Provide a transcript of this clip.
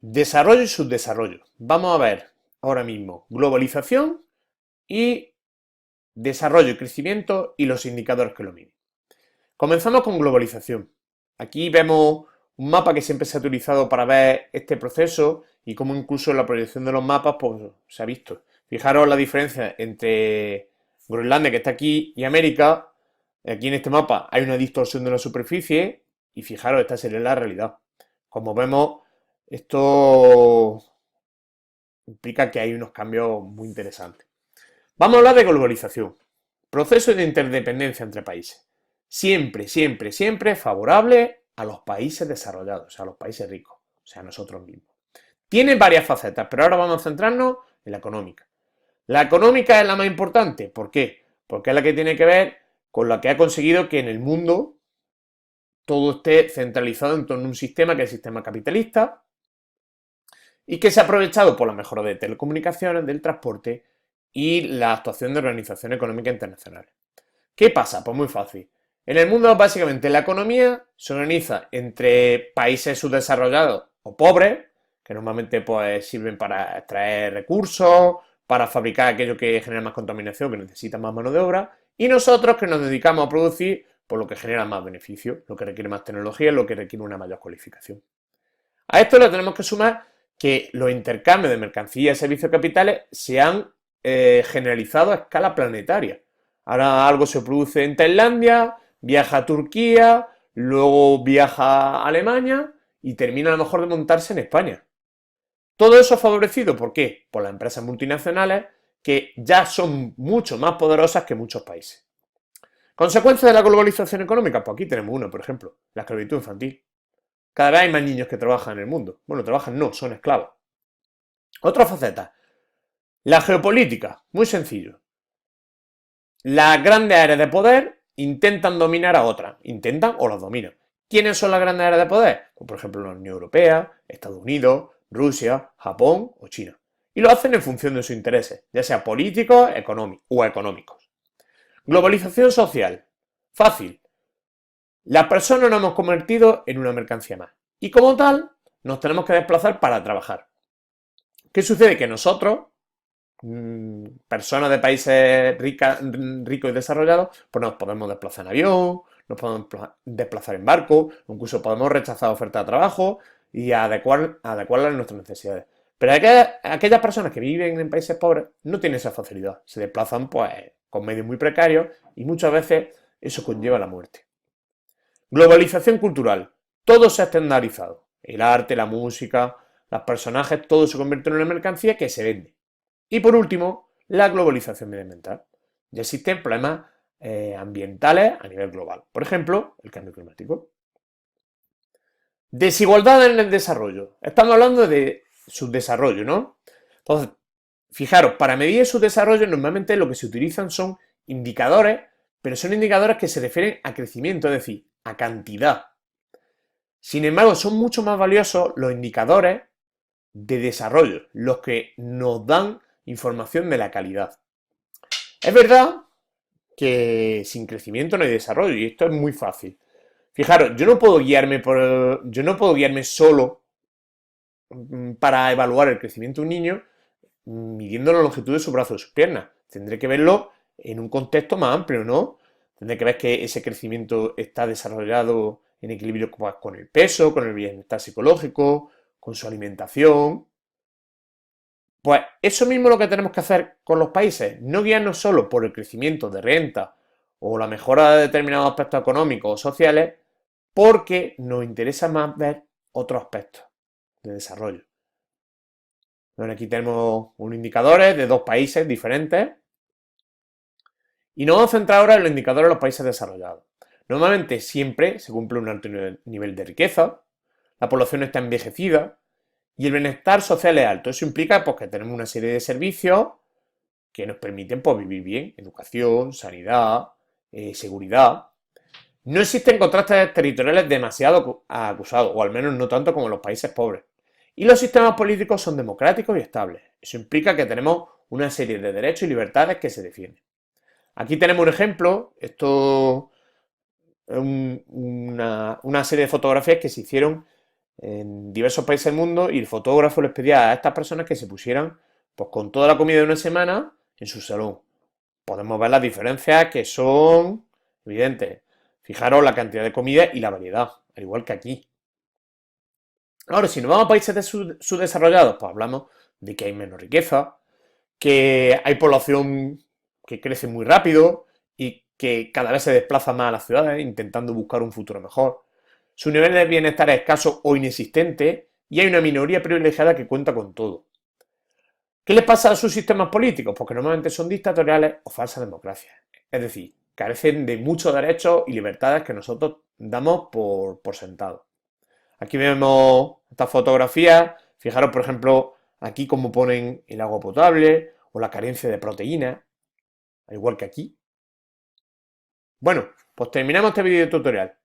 Desarrollo y subdesarrollo. Vamos a ver ahora mismo globalización y desarrollo y crecimiento y los indicadores que lo miden. Comenzamos con globalización. Aquí vemos un mapa que siempre se ha utilizado para ver este proceso y cómo incluso en la proyección de los mapas pues, se ha visto. Fijaros la diferencia entre Groenlandia, que está aquí, y América. Aquí en este mapa hay una distorsión de la superficie y fijaros, esta sería la realidad. Como vemos, esto implica que hay unos cambios muy interesantes. Vamos a hablar de globalización. Proceso de interdependencia entre países. Siempre, siempre, siempre favorable a los países desarrollados, o sea, a los países ricos, o sea, a nosotros mismos. Tiene varias facetas, pero ahora vamos a centrarnos en la económica. La económica es la más importante. ¿Por qué? Porque es la que tiene que ver con la que ha conseguido que en el mundo todo esté centralizado en torno a un sistema que es el sistema capitalista y que se ha aprovechado por la mejora de telecomunicaciones, del transporte y la actuación de organizaciones económicas internacionales. ¿Qué pasa? Pues muy fácil. En el mundo, básicamente, la economía se organiza entre países subdesarrollados o pobres, que normalmente pues, sirven para extraer recursos, para fabricar aquello que genera más contaminación, que necesita más mano de obra, y nosotros que nos dedicamos a producir por lo que genera más beneficio, lo que requiere más tecnología, lo que requiere una mayor cualificación. A esto le tenemos que sumar que los intercambios de mercancías y servicios de capitales se han generalizado a escala planetaria. Ahora algo se produce en Tailandia, viaja a Turquía, luego viaja a Alemania y termina a lo mejor de montarse en España. Todo eso favorecido, ¿por qué? Por las empresas multinacionales que ya son mucho más poderosas que muchos países. ¿Consecuencias de la globalización económica? Pues aquí tenemos una, por ejemplo, la esclavitud infantil. Cada vez hay más niños que trabajan en el mundo. Bueno, trabajan no, son esclavos. Otra faceta, la geopolítica. Muy sencillo. Las grandes áreas de poder intentan dominar a otras. Intentan o las dominan. ¿Quiénes son las grandes áreas de poder? Pues, por ejemplo, la Unión Europea, Estados Unidos, Rusia, Japón o China. Y lo hacen en función de sus intereses, ya sea políticos o económicos. Globalización social. Fácil. Las personas nos hemos convertido en una mercancía más. Y como tal, nos tenemos que desplazar para trabajar. ¿Qué sucede? Que nosotros, personas de países ricos y desarrollados, pues nos podemos desplazar en avión, nos podemos desplazar en barco, incluso podemos rechazar ofertas de trabajo y adecuarlas a nuestras necesidades. Pero aquellas personas que viven en países pobres no tienen esa facilidad. Se desplazan pues con medios muy precarios y muchas veces eso conlleva la muerte. Globalización cultural. Todo se ha estandarizado. El arte, la música, los personajes, todo se convierte en una mercancía que se vende. Y por último, la globalización medioambiental. Ya existen problemas ambientales a nivel global. Por ejemplo, el cambio climático. Desigualdad en el desarrollo. Estamos hablando de subdesarrollo, ¿no? Entonces, fijaros, para medir el subdesarrollo normalmente lo que se utilizan son indicadores, pero son indicadores que se refieren a crecimiento, es decir, a cantidad. Sin embargo, son mucho más valiosos los indicadores de desarrollo, los que nos dan información de la calidad. Es verdad que sin crecimiento no hay desarrollo y esto es muy fácil. Fijaros, yo no puedo guiarme solo para evaluar el crecimiento de un niño midiendo la longitud de su brazo o de sus piernas. Tendré que verlo en un contexto más amplio, ¿no? Tendré que ver que ese crecimiento está desarrollado en equilibrio con el peso, con el bienestar psicológico, con su alimentación. Pues eso mismo es lo que tenemos que hacer con los países, no guiarnos solo por el crecimiento de renta o la mejora de determinados aspectos económicos o sociales, porque nos interesa más ver otros aspectos de desarrollo. Bueno, aquí tenemos unos indicadores de dos países diferentes y nos vamos a centrar ahora en los indicadores de los países desarrollados. Normalmente siempre se cumple un alto nivel de riqueza, la población está envejecida y el bienestar social es alto. Eso implica pues, que tenemos una serie de servicios que nos permiten pues, vivir bien, educación, sanidad, seguridad. No existen contrastes territoriales demasiado acusados, o al menos no tanto como en los países pobres. Y los sistemas políticos son democráticos y estables. Eso implica que tenemos una serie de derechos y libertades que se defienden. Aquí tenemos un ejemplo, esto es una serie de fotografías que se hicieron en diversos países del mundo y el fotógrafo les pedía a estas personas que se pusieran pues, con toda la comida de una semana en su salón. Podemos ver las diferencias que son evidentes. Fijaros la cantidad de comida y la variedad, al igual que aquí. Ahora, si nos vamos a países subdesarrollados, pues hablamos de que hay menos riqueza, que hay población que crece muy rápido y que cada vez se desplaza más a las ciudades intentando buscar un futuro mejor. Su nivel de bienestar es escaso o inexistente y hay una minoría privilegiada que cuenta con todo. ¿Qué les pasa a sus sistemas políticos? Porque normalmente son dictatoriales o falsas democracias. Es decir, carecen de muchos derechos y libertades que nosotros damos por sentado. Aquí vemos estas fotografías. Fijaros, por ejemplo, aquí cómo ponen el agua potable o la carencia de proteínas, al igual que aquí. Bueno, pues terminamos este vídeo tutorial.